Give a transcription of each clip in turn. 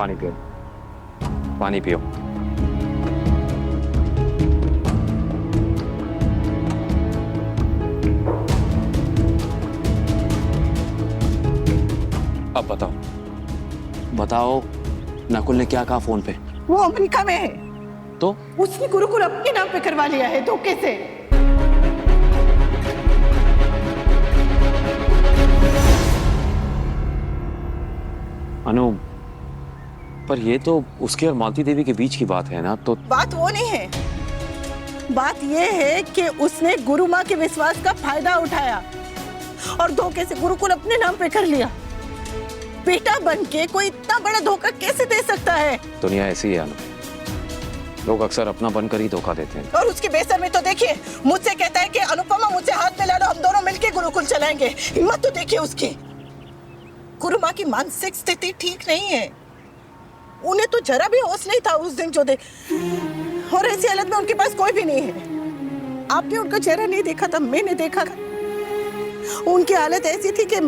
पानी पियो, पानी पियो। अब बताओ, बताओ नकुल ने क्या कहा फोन पे? वो अमेरिका में है। तो उसने गुरुकुल अपने नाम पे करवा लिया है धोखे से। अनु, पर ये तो उसके और मालती देवी के बीच की बात है ना। तो बात वो नहीं है, बात ये है कि उसने गुरु माँ के विश्वास का फायदा उठाया और धोखे से गुरुकुल अपने नाम पे कर लिया। बेटा बनके कोई इतना बड़ा धोखा कैसे दे सकता है? दुनिया ऐसी है अनु, लोग अक्सर अपना बनकर ही धोखा देते हैं। और उसकी बेशर्मी तो देखिए, मुझसे कहता है कि अनुपमा मुझसे हाथ मिला लो, हम दोनों मिलके गुरुकुल चलाएंगे। हिम्मत तो देखिए उसकी। गुरु माँ की मानसिक स्थिति ठीक नहीं है, उन्हें तो जरा भी होश नहीं था उस दिन जो दे, और ऐसी हालत में उनके पास कोई भी नहीं है। आपने उनका चेहरा नहीं देखा था, मैंने देखा था। उनकी हालत ऐसी थी कि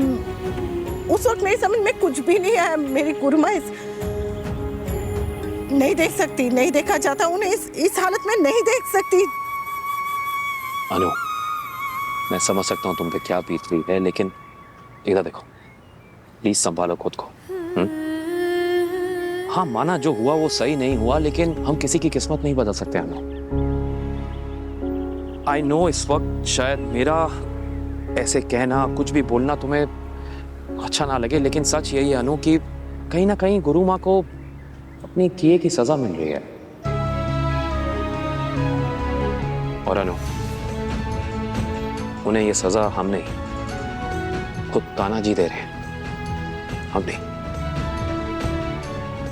उस वक्त मेरी समझ में कुछ भी नहीं आया। मेरी गुरु माँ नहीं देख सकती, नहीं देखा जाता उन्हें इस हालत में नहीं देख सकती। अनु, मैं समझ सकता हूँ तुम पे क्या बीत रही है, लेकिन इधर देखो, प्लीज संभालो खुद को। हाँ, माना जो हुआ वो सही नहीं हुआ, लेकिन हम किसी की किस्मत नहीं बदल सकते अनु। आई नो इस वक्त शायद मेरा ऐसे कहना, कुछ भी बोलना तुम्हें अच्छा ना लगे, लेकिन सच यही है अनु कि कहीं ना कहीं गुरु माँ को अपनी किए की सजा मिल रही है। और अनु, उन्हें ये सजा हम नहीं, खुद ताना जी दे रहे हैं, हम नहीं।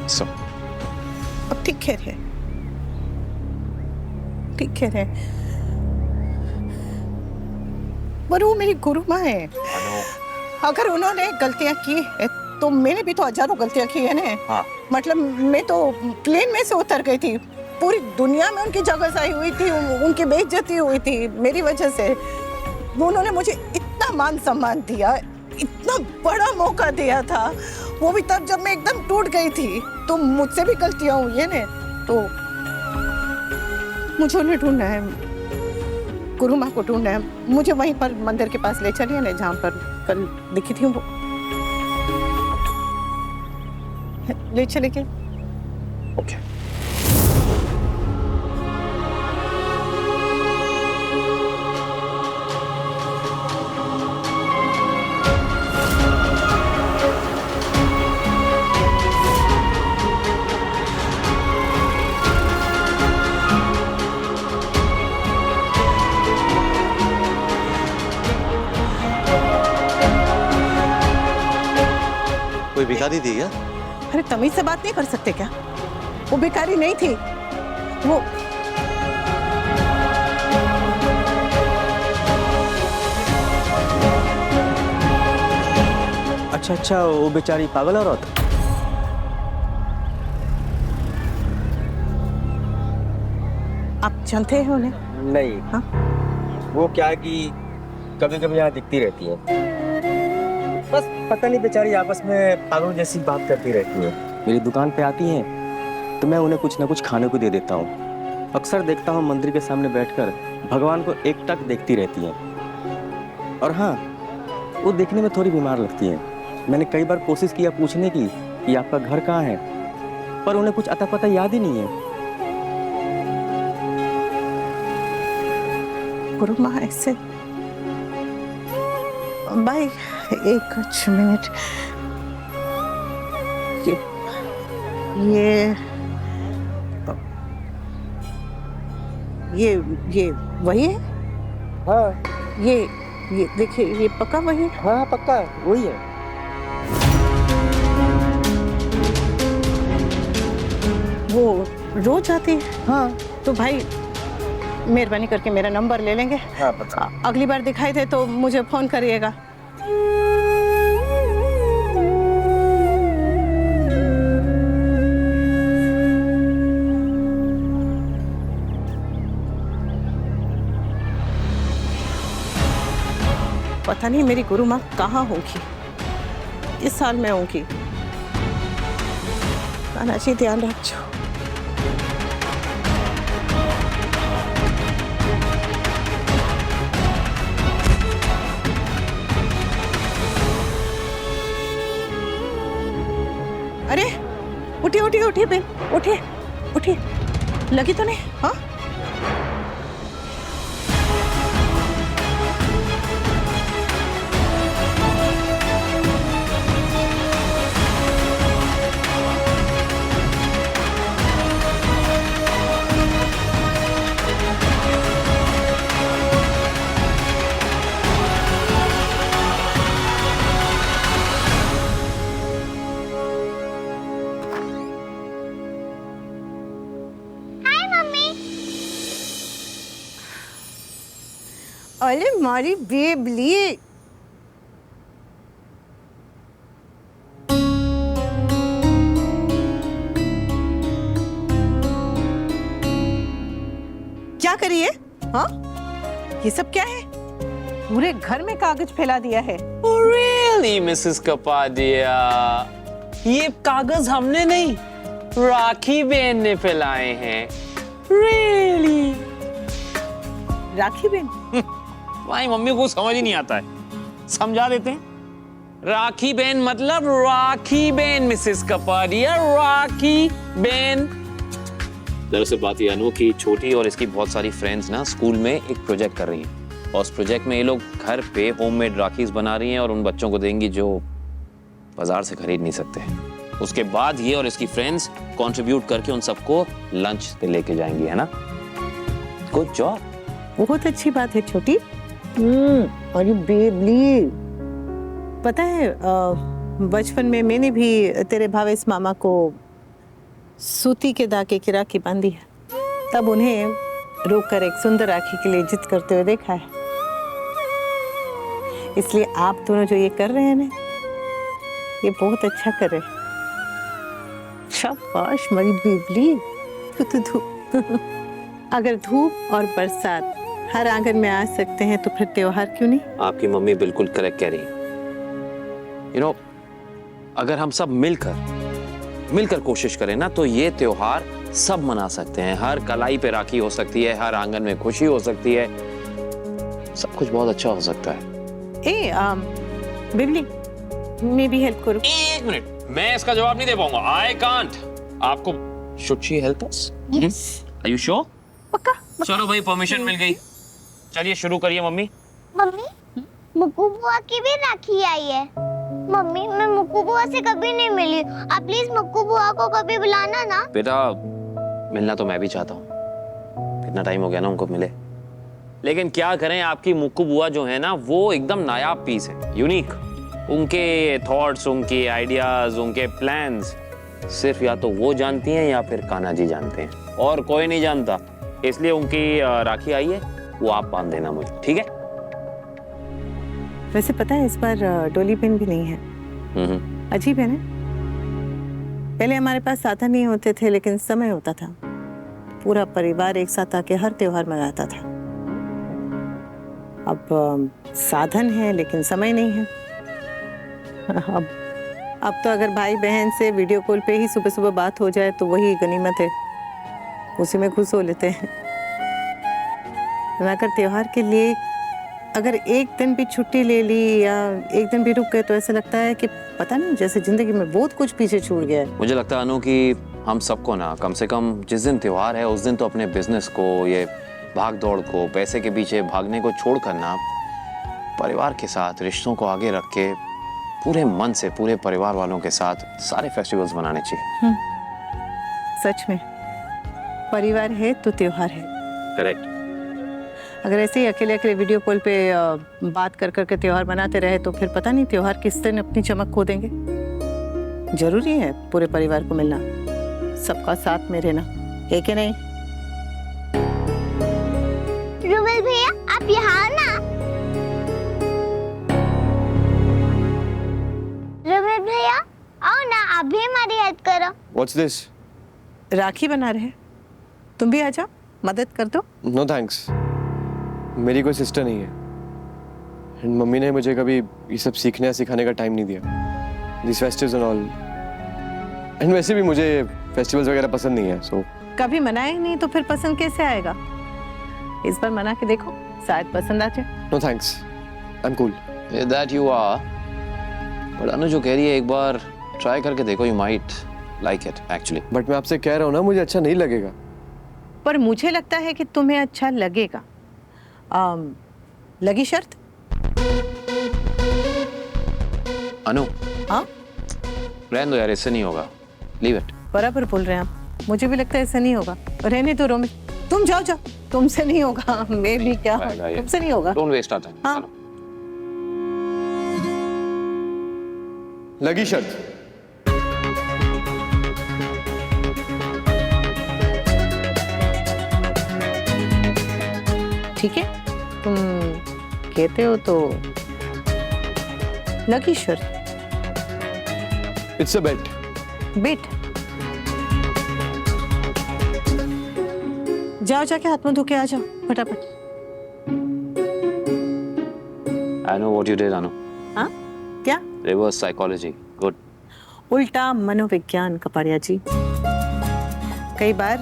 सो अब ठीक है, ठीक है, पर वो मेरी गुरु माँ है। अगर उन्होंने गलतियां की है तो मैंने भी तो हजारों गलतियां की है ना। हाँ। मतलब मैं तो प्लेन में से उतर गई थी, पूरी दुनिया में उनकी जगहसाई हुई थी, उनकी बेइज्जती हुई थी मेरी वजह से। वो उन्होंने मुझे इतना मान सम्मान दिया, इतना बड़ा मौका दिया था, वो भी तब जब मैं एकदम टूट गई थी। तो मुझसे भी गलतियां हुई है ना, तो मुझे उन्हें ढूंढना है, गुरु माँ को ढूंढना है। मुझे वहीं पर मंदिर के पास ले चलिए ना, जहाँ पर कल दिखी थी वो। ले चले क्या? ओके। कोई भिखारी थी क्या? अरे तमीज से बात नहीं कर सकते क्या? वो भिखारी नहीं थी, वो अच्छा, वो बेचारी पागल औरत। आप जानते हैं उन्हें? नहीं। हाँ? वो क्या है कि कभी कभी यहाँ दिखती रहती है, बस पता नहीं बेचारी आपस में पागल जैसी बात करती रहती है। मेरी दुकान पे आती हैं तो मैं उन्हें कुछ ना कुछ खाने को दे देता हूँ। अक्सर देखता हूँ मंदिर के सामने बैठकर भगवान को एकटक देखती रहती हैं। और हाँ, वो देखने में थोड़ी बीमार लगती हैं। मैंने कई बार कोशिश किया पूछने की कि आपका घर कहाँ है, पर उन्हें कुछ अता पता याद ही नहीं है। गुरु माँ ऐसे, भाई एक कुछ मिनट, ये वही है? हाँ, ये देखिए, ये पक्का वही है? हाँ पक्का वही है। वो रोज आती है? हाँ। तो भाई मेहरबानी करके मेरा नंबर ले लेंगे। हाँ पक्का। अगली बार दिखाई दे तो मुझे फोन करिएगा। पता नहीं मेरी गुरु माँ कहाँ होगी, इस साल में होगी। तानाजी ध्यान रखो। अरे उठिए उठिए उठिए बेन, उठिए उठिए, लगी तो नहीं? हाँ अरे मारी बेबली, क्या करिए? हाँ ये सब क्या है? पूरे घर में कागज फैला दिया है। Oh, really, Mrs Kapadia? ये कागज हमने नहीं, राखी बहन ने फैलाए हैं। Really? राखी बहन? भाई मम्मी को समझ ही नहीं आता है, समझा देते हैं। राखी बहन मतलब राखी बहन मिसेस कपाडिया, राखी बहन। दरअसल बात ये अनु की छोटी और इसकी बहुत सारी फ्रेंड्स ना स्कूल में एक प्रोजेक्ट कर रही हैं और उस प्रोजेक्ट में ये लोग घर पे होममेड राखीज बना रही हैं और उन बच्चों को देंगी जो बाजार से खरीद नहीं सकते। उसके बाद ये और इसकी फ्रेंड्स कंट्रीब्यूट करके उन सबको लंच पे लेके जाएंगी, है ना? Good job. बहुत अच्छी बात है छोटी। और ये बेबली, पता है बचपन में मैंने भी तेरे भावेश मामा को सूती के धागे की राखी बांधी है, तब उन्हें रोककर एक सुंदर राखी के लिए जिद करते हुए देखा है। इसलिए आप दोनों जो ये कर रहे हैं ना, ये बहुत अच्छा कर रहे हैं। शाबाश मेरी बेबली। अगर धूप और बरसात हर आंगन में आ सकते हैं तो फिर त्योहार क्यों नहीं? आपकी मम्मी बिल्कुल करेक्ट कह रही है। यू नो, अगर हम सब मिलकर कोशिश करें ना तो ये त्योहार सब मना सकते हैं। हर कलाई पे राखी हो सकती है, हर आंगन में खुशी हो सकती है, सब कुछ बहुत अच्छा हो सकता है। बिबली, मैं भी हेल्प करूं? एक मिनट, मैं इसका जवाब नहीं दे पाऊंगा। I can't. आपको should she help us? Are you sure? पक्का? चलो भाई, परमिशन मिल गई। चलिए शुरू करिए मम्मी। मम्मी, मुक्कू बुआ की भी राखी आई है। मम्मी, मैं मुक्कू बुआ से कभी नहीं मिली, आप प्लीज मुक्कू बुआ को कभी बुलाना ना। बेटा, मिलना तो मैं भी चाहता हूँ, कितना टाइम हो गया ना उनको मिले। लेकिन क्या करें, आपकी मुक्कू बुआ जो है ना वो एकदम नायाब पीस है, यूनिक। उनके थॉट्स, उनके आइडियाज, उनके प्लान्स सिर्फ या तो वो जानती हैं या फिर कान्हा जी जानते हैं, और कोई नहीं जानता। इसलिए उनकी राखी आई है, वो आप बांध देना मुझे, ठीक है? वैसे पता है इस बार डोली पिन भी नहीं है। अजीब है ना? पहले हमारे पास साधन नहीं होते थे लेकिन समय होता था, पूरा परिवार एक साथ आके हर त्योहार मनाता था। अब साधन है लेकिन समय नहीं है। अब तो अगर भाई बहन से वीडियो कॉल पे ही सुबह सुबह बात हो जाए तो वही गनीमत है, उसी में खुश हो लेते हैं। अगर त्योहार के लिए अगर एक दिन भी छुट्टी ले ली या एक दिन भी रुक गए तो ऐसा लगता है कि पता नहीं, जैसे जिंदगी में बहुत कुछ पीछे छूट गया है। मुझे लगता है अनु कि हम सबको ना कम से कम जिस दिन त्योहार है उस दिन तो अपने बिजनेस को, ये भाग दौड़ को, पैसे के पीछे भागने को छोड़ कर ना परिवार के साथ रिश्तों को आगे रख के पूरे मन से पूरे परिवार वालों के साथ सारे फेस्टिवल्स मनाने चाहिए। सच में परिवार है तो त्योहार है। करेक्ट। अगर ऐसे ही अकेले अकेले वीडियो कॉल पे बात कर करके त्योहार मनाते रहे तो फिर पता नहीं त्योहार किस दिन अपनी चमक खो देंगे। जरूरी है पूरे परिवार को मिलना, सबका साथ में रहना, है कि नहीं? रुबल भैया, आप यहाँ ना। रुबल भैया आओ ना, आप भी हमारी हेल्प करो। What's this? राखी बना रहे हैं, तुम भी आ जाओ, मदद कर दो। No thanks. मेरी कोई सिस्टर नहीं है। And मम्मी ने मुझे कभी ये सब सीखने या सिखाने का टाइम नहीं दिया। These festivals and all, and वैसे भी मुझे फेस्टिवल्स वगैरह पसंद नहीं है, सो कभी मनाया ही नहीं तो फिर पसंद कैसे आएगा? इस बार मना के देखो, शायद पसंद आ जाए। No thanks, I am cool. That you are, but Anu जो कह रही है एक बार ट्राई करके देखो, you might like it actually. But मैं आपसे कह रहा हूँ ना, मुझे अच्छा नहीं लगेगा। पर मुझे लगता है कि तुम्हें अच्छा लगेगा। लगी शर्त? अनु, हाँ, रहने दो यार, इससे नहीं होगा, लीव इट। बराबर बोल रहे हैं आप, मुझे भी लगता है ऐसा नहीं होगा। रहने दो रोमिल, तुम जाओ जाओ, तुमसे नहीं होगा। मैं भी क्या, तुमसे नहीं होगा। Don't waste our time. हाँ। लगी शर्त। ठीक है, तुम कहते हो तो लगी शर्त। इट्स अ बेट। बेट? जाओ, जाके हाथ मुंह धो के आ जाओ फटाफट। I know what you did, Anu. हाँ, क्या? Reverse psychology. Good. उल्टा मनोविज्ञान कपाड़िया जी। कई बार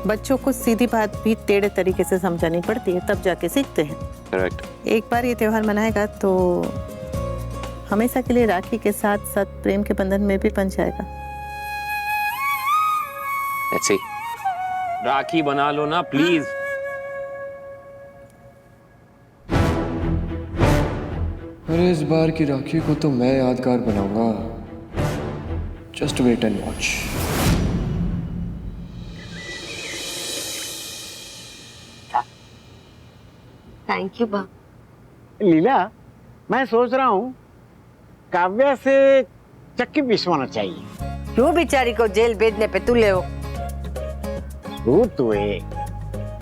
बच्चों को सीधी बात भी टेढ़े तरीके से समझानी पड़ती है, तब जाके सीखते हैं। Correct. एक बार ये त्योहार मनाएगा तो हमेशा के लिए राखी के साथ साथ प्रेम के बंधन में भी बंध जाएगा। Let's see. राखी बना लो ना प्लीज। अरे इस बार की राखी को तो मैं यादगार बनाऊंगा। Just wait and watch. Thank you बा। लीला, मैं सोच रहा हूँ काव्या से चक्की पिसवाना चाहिए। क्यों बेचारी को जेल भेजने पे तुले हो? तो है,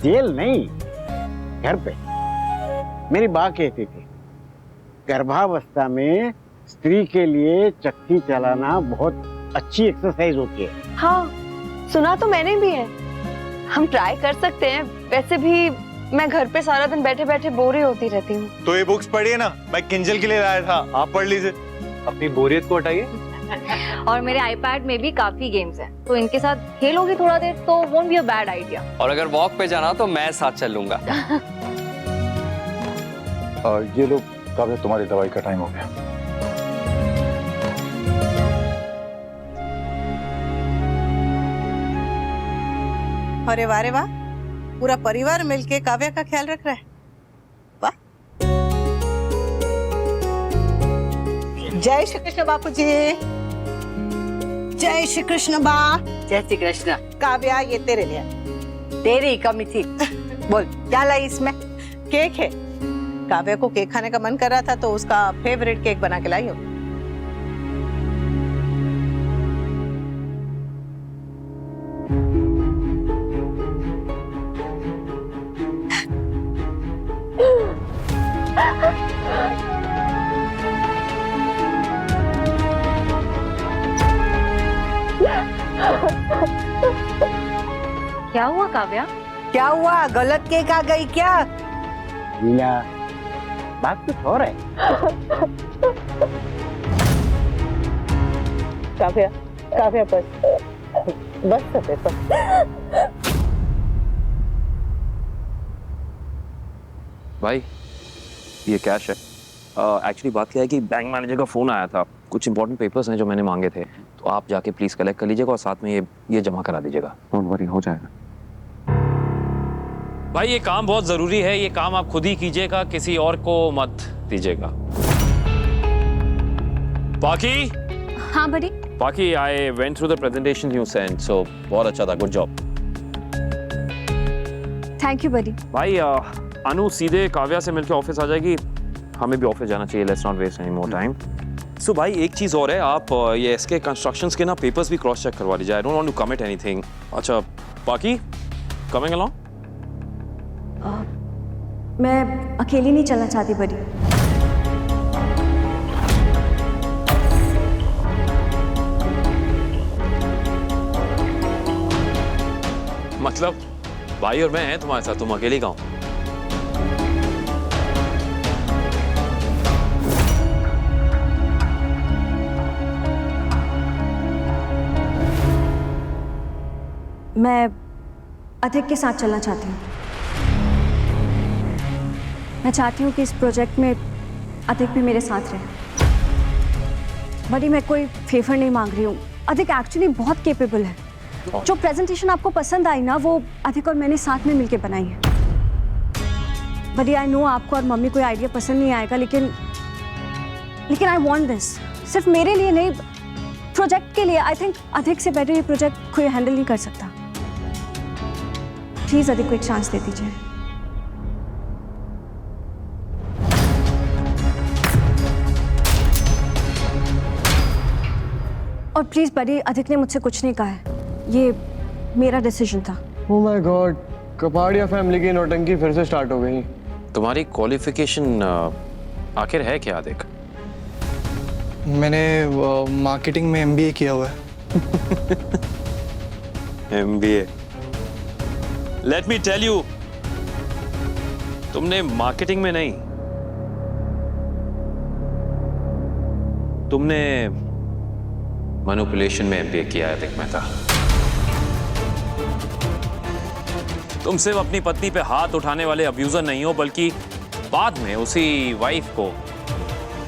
जेल नहीं, घर पे। मेरी माँ कहती थी गर्भावस्था में स्त्री के लिए चक्की चलाना बहुत अच्छी एक्सरसाइज होती है। हाँ, सुना तो मैंने भी है। हम ट्राई कर सकते हैं। वैसे भी मैं घर पे सारा दिन बैठे बैठे बोर ही होती रहती हूँ। तो ये बुक्स पढ़िए ना, मैं किंजल के लिए लाया था, आप पढ़ लीजिए। अपनी बोरियत को हटाइए। और मेरे आईपैड में भी काफी गेम्स हैं, तो इनके साथ खेलोगी थोड़ा देर तो won't be a bad idea. और अगर वॉक पे जाना तो मैं साथ चलूंगा। ये लो काव्या, तुम्हारी दवाई का टाइम हो गया। अरे वाह रे वाह, पूरा परिवार मिलके काव्या का ख्याल रख रहा है। वाह। जय श्री कृष्ण बापू जी। जय श्री कृष्ण बा। जय श्री कृष्ण। काव्या, ये तेरे लिए। तेरी कमी थी। बोल क्या लाई इसमें? केक है। काव्या को केक खाने का मन कर रहा था तो उसका फेवरेट केक बना के लाई हूँ। क्या हुआ काव्या? क्या हुआ? गलत केक आ गई क्या? लीला, बात कुछ और है। काव्या, काव्या बस सफे बस। भाई ये कैश है। एक्चुअली बात क्या है कि बैंक मैनेजर का फ़ोन आया था, कुछ इंपॉर्टेंट पेपर्स हैं जो मैंने मांगे थे, तो आप जाके प्लीज़ कलेक्ट कर लीजिएगा और साथ में ये जमा करा दीजिएगा। डोंट वरी, हो जाएगा। भाई ये काम बहुत ज़रूरी है, ये काम आप खुद ही कीजिएगा, किसी और को मत दीजिएगा। बाकी हाँ बड़ी। बाकी I went through the presentation you sent, so बहुत अच्छा था, गुड जॉब। थैंक यू बड़ी। भाई अनु सीधे काव्या से मिलकर ऑफिस आ जाएगी, हमें भी ऑफिस जाना चाहिए। Let's not waste any more time. So भाई एक चीज़ और है, आप ये इसके कंस्ट्रक्शंस के ना पेपर्स भी क्रॉस चेक करवा लीजिए। I don't want to commit anything. अच्छा बाकी कमिंग अलोंग? मैं अकेली नहीं चलना चाहती बड़ी। मतलब भाई और मैं हैं तुम्हारे साथ, तुम अकेली कहाँ हो? मैं अधिक के साथ चलना चाहती हूँ। मैं चाहती हूँ कि इस प्रोजेक्ट में अधिक भी मेरे साथ रहे। बड़ी मैं कोई फेवर नहीं मांग रही हूँ। अधिक एक्चुअली बहुत केपेबल है। जो प्रेजेंटेशन आपको पसंद आई ना, वो अधिक और मैंने साथ में मिलके बनाई है। बड़ी आई नो आपको और मम्मी को आइडिया पसंद नहीं आएगा, लेकिन आई वांट दिस। सिर्फ मेरे लिए नहीं, प्रोजेक्ट के लिए। आई थिंक अधिक से बेटर ये प्रोजेक्ट कोई हैंडल नहीं कर सकता। प्लीज अधिक को एक चांस दे दीजिए। और प्लीज बड़ी, अधिक ने मुझसे कुछ नहीं कहा है। ये मेरा डिसीजन था। Oh my God, Kapadia family की नौटंकी फिर से स्टार्ट हो गई। तुम्हारी क्वालिफिकेशन आखिर है क्या देख? मैंने मार्केटिंग में MBA किया हुआ है। MBA? Let me tell you, तुमने मार्केटिंग में नहीं, तुमने मैनिपुलेशन में MBA किया है देख मेहता। तुम सिर्फ अपनी पत्नी पे हाथ उठाने वाले अब्यूजर नहीं हो, बल्कि बाद में उसी वाइफ को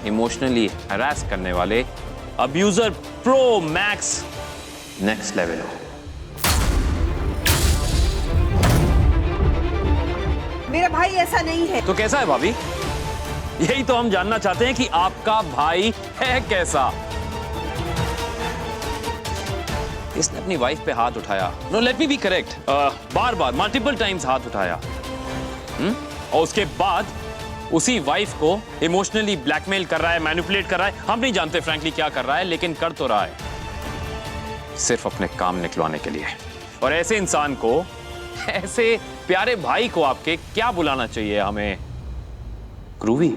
इमोशनली हरास करने वाले abuser pro max next level हो। मेरा भाई ऐसा नहीं है। तो कैसा है भाभी? यही तो हम जानना चाहते हैं कि आपका भाई है कैसा। इसने अपनी वाइफ पे हाथ उठाया, no let me be correct, बार बार मल्टीपल टाइम्स हाथ उठाया, और उसके बाद उसी वाइफ को इमोशनली ब्लैकमेल कर रहा है, मैनिपुलेट कर रहा है। हम नहीं जानते फ्रैंकली क्या कर रहा है, लेकिन कर तो रहा है सिर्फ अपने काम निकलवाने के लिए। और ऐसे इंसान को, ऐसे प्यारे भाई को आपके क्या बुलाना चाहिए हमें? ग्रूवी?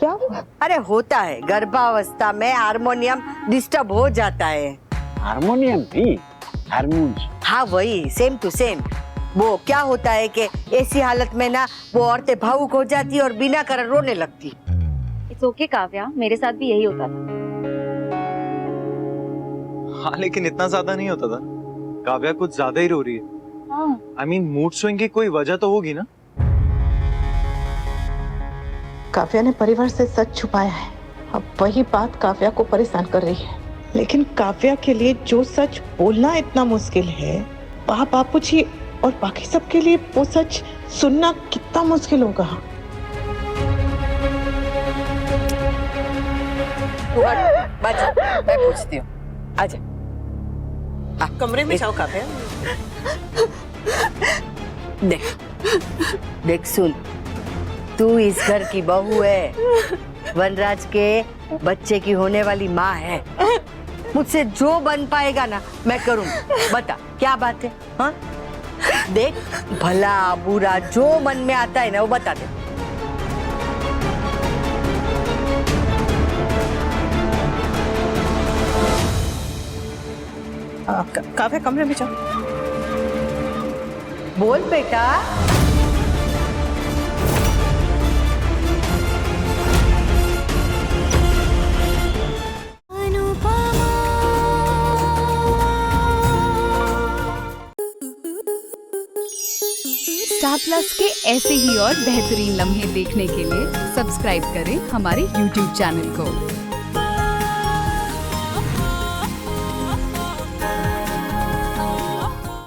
क्या? अरे होता है, गर्भावस्था में हार्मोनियम डिस्टर्ब हो जाता है। हारमोनियम नहीं, हारमोन्स। हाँ वही, सेम टू सेम। वो क्या होता है कि ऐसी हालत में ना वो औरतें भावुक हो जाती और बिना कारण रोने लगती। इट्स ओके काव्या, मेरे साथ भी यही होता था। हाँ लेकिन इतना ज्यादा नहीं होता था। काव्या कुछ ज्यादा ही रो रही है। I mean, मूड स्विंग की कोई वजह तो होगी ना। काव्या ने परिवार से सच छुपाया है। अब वही बात काव्या को परेशान कर रही है। लेकिन काव्या के लिए जो सच बोलना इतना मुश्किल है, वहाँ बापूजी और बाकी सबके लिए वो सच सुनना कितना मुश्किल होगा। तू हट, बच, मैं पूछती हूँ। आजा। कमरे में जाओ काव्या। देख सुन, तू इस घर की बहू है, वनराज के बच्चे की होने वाली माँ है। मुझसे जो बन पाएगा ना मैं करूँगी। बता क्या बात है? हाँ देख, भला बुरा जो मन में आता है ना वो बता दे। काव्या कमरे में जाओ। बोल बेटा। स्टार प्लस के ऐसे ही और बेहतरीन लम्हे देखने के लिए सब्सक्राइब करें हमारे YouTube चैनल को।